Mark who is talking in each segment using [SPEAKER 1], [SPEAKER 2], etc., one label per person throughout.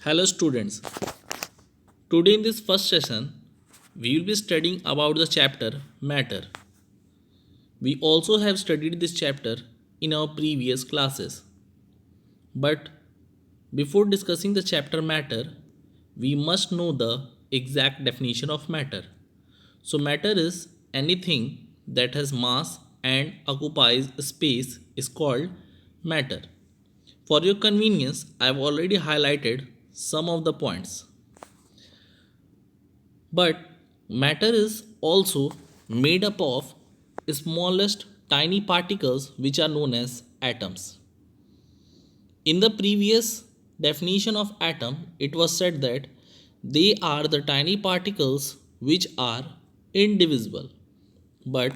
[SPEAKER 1] Hello students. Today in this first session, we will be studying about the chapter matter. We also have studied this chapter in our previous classes. But before discussing the chapter matter, we must know the exact definition of matter. So matter is anything that has mass and occupies space is called matter. For your convenience, I have already highlighted some of the points. But matter is also made up of smallest tiny particles which are known as atoms. In the previous definition of atom, it was said that they are the tiny particles which are indivisible. But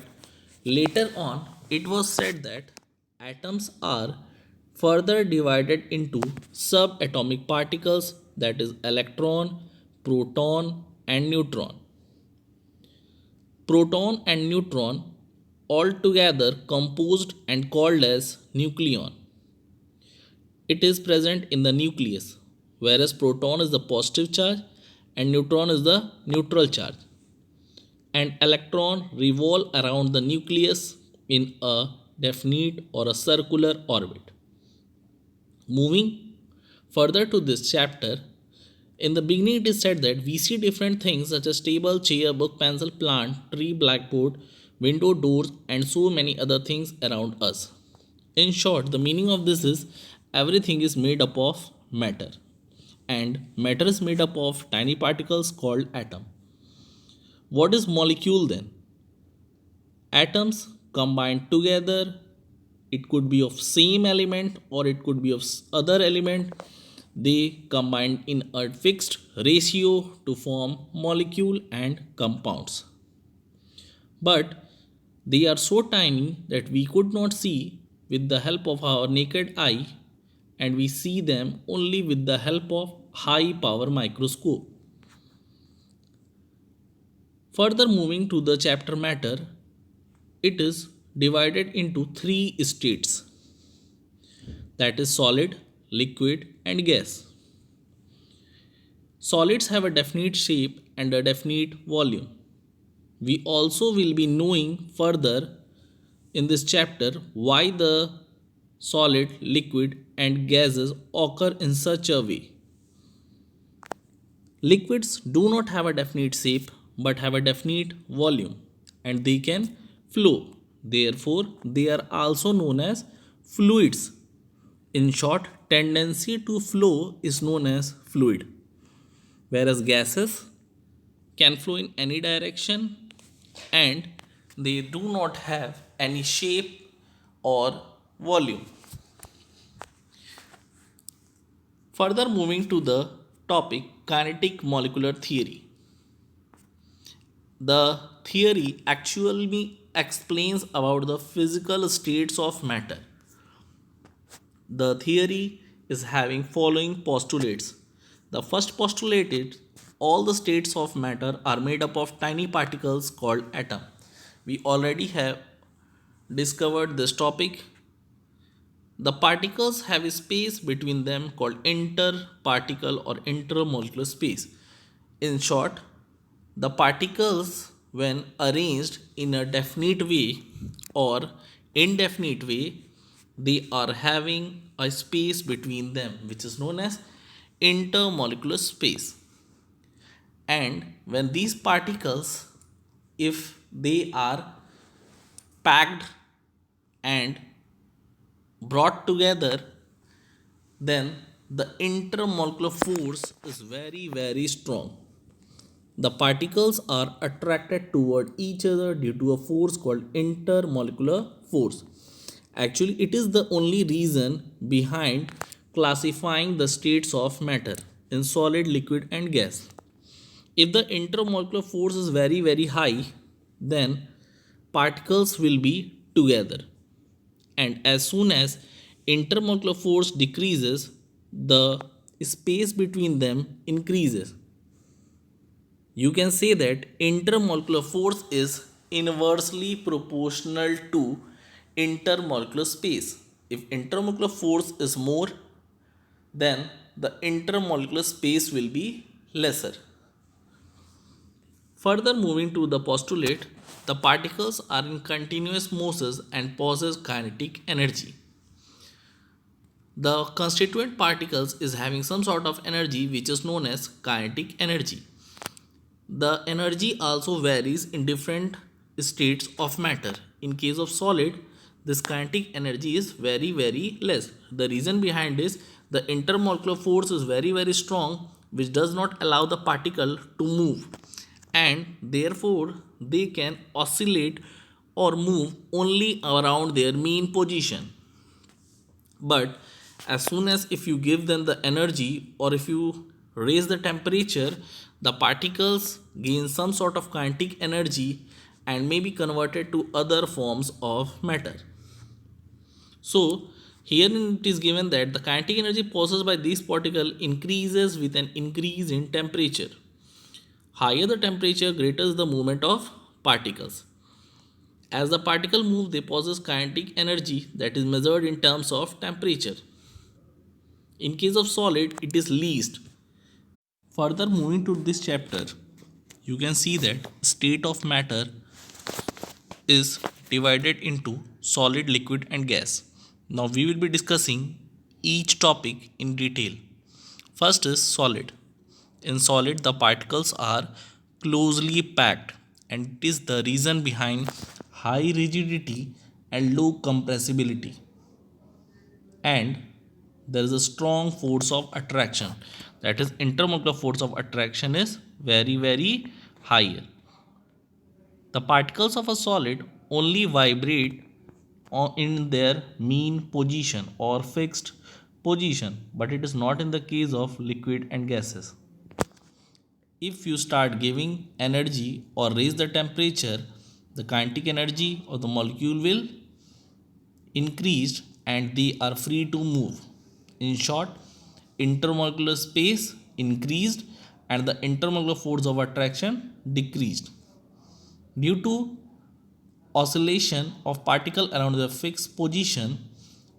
[SPEAKER 1] later on, it was said that atoms are further divided into subatomic particles, that is electron, proton and neutron. Proton and neutron altogether composed and called as nucleon. It is present in the nucleus, whereas proton is the positive charge and neutron is the neutral charge. And electron revolve around the nucleus in a definite or a circular orbit. Moving further to this chapter, in the beginning it is said that we see different things such as table, chair, book, pencil, plant, tree, blackboard, window, doors, and so many other things around us. In short, the meaning of this is everything is made up of matter, and matter is made up of tiny particles called atom. What is molecule then? Atoms combined together, it could be of same element or it could be of other element. They combine in a fixed ratio to form molecule and compounds. But they are so tiny that we could not see with the help of our naked eye, and we see them only with the help of high power microscope. Further moving to the chapter matter, it is divided into three states, that is solid, liquid and gas. Solids have a definite shape and a definite volume. We also will be knowing further in this chapter why the solid, liquid and gases occur in such a way. Liquids do not have a definite shape but have a definite volume and they can flow. Therefore, they are also known as fluids. In short, tendency to flow is known as fluid. Whereas gases can flow in any direction and they do not have any shape or volume. Further moving to the topic kinetic molecular theory. The theory actually explains about the physical states of matter. The theory is having following postulates. The first postulate is all the states of matter are made up of tiny particles called atom. We already have discovered this topic. The particles have a space between them called interparticle or intermolecular space. In short, the particles when arranged in a definite way or indefinite way, they are having a space between them which is known as intermolecular space. And when these particles, if they are packed and brought together, then the intermolecular force is very strong. The particles are attracted toward each other due to a force called intermolecular force. Actually, it is the only reason behind classifying the states of matter in solid, liquid, and gas. If the intermolecular force is very high, then particles will be together. And as soon as intermolecular force decreases, the space between them increases. You can say that intermolecular force is inversely proportional to intermolecular space. If intermolecular force is more, then the intermolecular space will be lesser. Further moving to the postulate, the particles are in continuous motion and possess kinetic energy. The constituent particles is having some sort of energy which is known as kinetic energy. The energy also varies in different states of matter. In case of solid, this kinetic energy is very less. The reason behind is the intermolecular force is very strong, which does not allow the particle to move, and therefore they can oscillate or move only around their mean position. But as soon as if you give them the energy or if you raise the temperature, the particles gain some sort of kinetic energy and may be converted to other forms of matter. So here it is given that the kinetic energy possessed by this particle increases with an increase in temperature. Higher the temperature, greater is the movement of particles. As the particle move, they possess kinetic energy that is measured in terms of temperature. In case of solid, it is least. Further moving to this chapter, you can see that state of matter is divided into solid, liquid and gas. Now we will be discussing each topic in detail. First is solid. In solid, the particles are closely packed, and it is the reason behind high rigidity and low compressibility. And there is a strong force of attraction, that is intermolecular force of attraction is very higher. The particles of a solid only vibrate in their mean position or fixed position, but it is not in the case of liquid and gases. If you start giving energy or raise the temperature, the kinetic energy of the molecule will increase and they are free to move. In short, intermolecular space increased and the intermolecular force of attraction decreased. Due to oscillation of particle around the fixed position,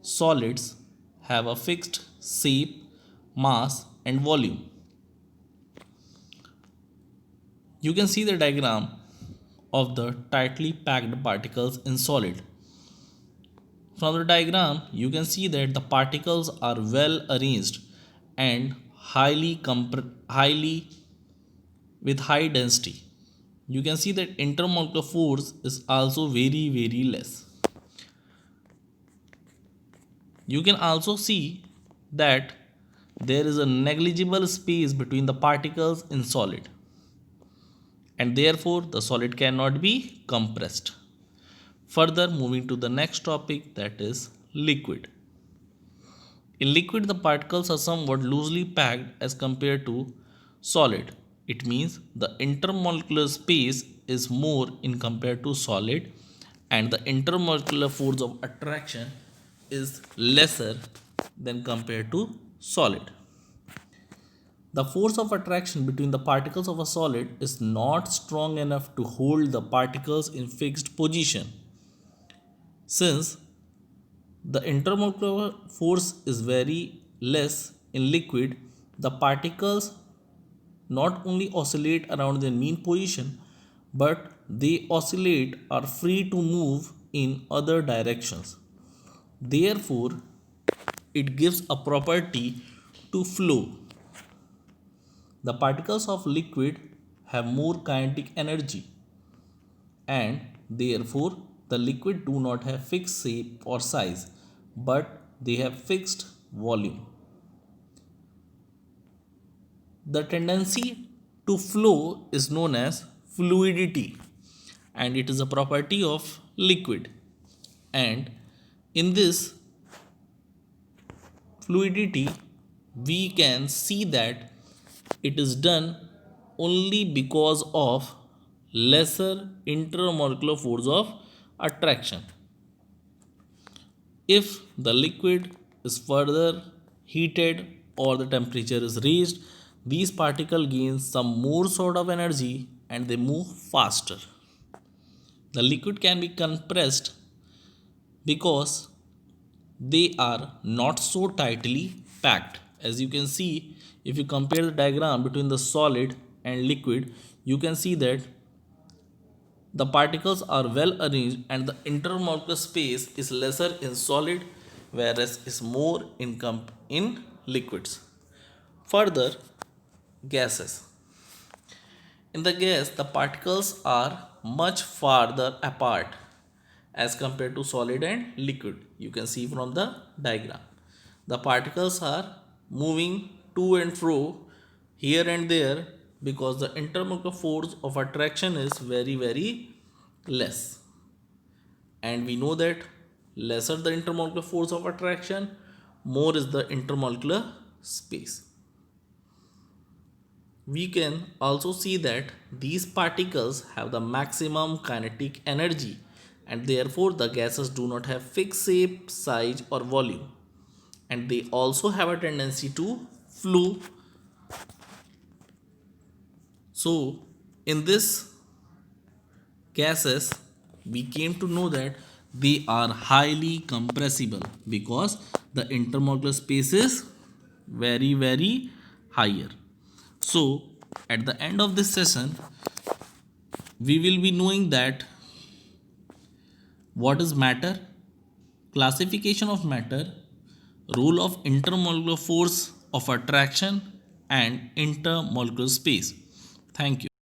[SPEAKER 1] solids have a fixed shape, mass and volume. You can see the diagram of the tightly packed particles in solid. From the diagram, you can see that the particles are well arranged and highly with high density. You can see that intermolecular force is also very less. You can also see that there is a negligible space between the particles in solid, and therefore the solid cannot be compressed. Further moving to the next topic, that is liquid. In liquid, the particles are somewhat loosely packed as compared to solid. It means the intermolecular space is more in compared to solid, and the intermolecular force of attraction is lesser than compared to solid. The force of attraction between the particles of a solid is not strong enough to hold the particles in fixed position. Since the intermolecular force is very less in liquid, the particles not only oscillate around their mean position, but they oscillate are free to move in other directions. Therefore, it gives a property to flow. The particles of liquid have more kinetic energy, and therefore the liquid do not have fixed shape or size, but they have fixed volume. The tendency to flow is known as fluidity, and it is a property of liquid. And in this fluidity, we can see that it is done only because of lesser intermolecular force of attraction. If the liquid is further heated or the temperature is raised, these particles gain some more sort of energy and they move faster. The liquid can be compressed because they are not so tightly packed As you can see, if you compare the diagram between the solid and liquid, you can see that the particles are well arranged and the intermolecular space is lesser in solid, whereas is more in liquids. Further, gases. In the gas, the particles are much farther apart as compared to solid and liquid. You can see from the diagram. The particles are moving to and fro here and there because the intermolecular force of attraction is very less. And we know that lesser the intermolecular force of attraction, more is the intermolecular space. We can also see that these particles have the maximum kinetic energy and therefore the gases do not have fixed shape, size or volume, and they also have a tendency to flow. So in this gases, we came to know that they are highly compressible because the intermolecular space is very higher. So at the end of this session, we will be knowing that what is matter, classification of matter, role of intermolecular force of attraction and intermolecular space. Thank you.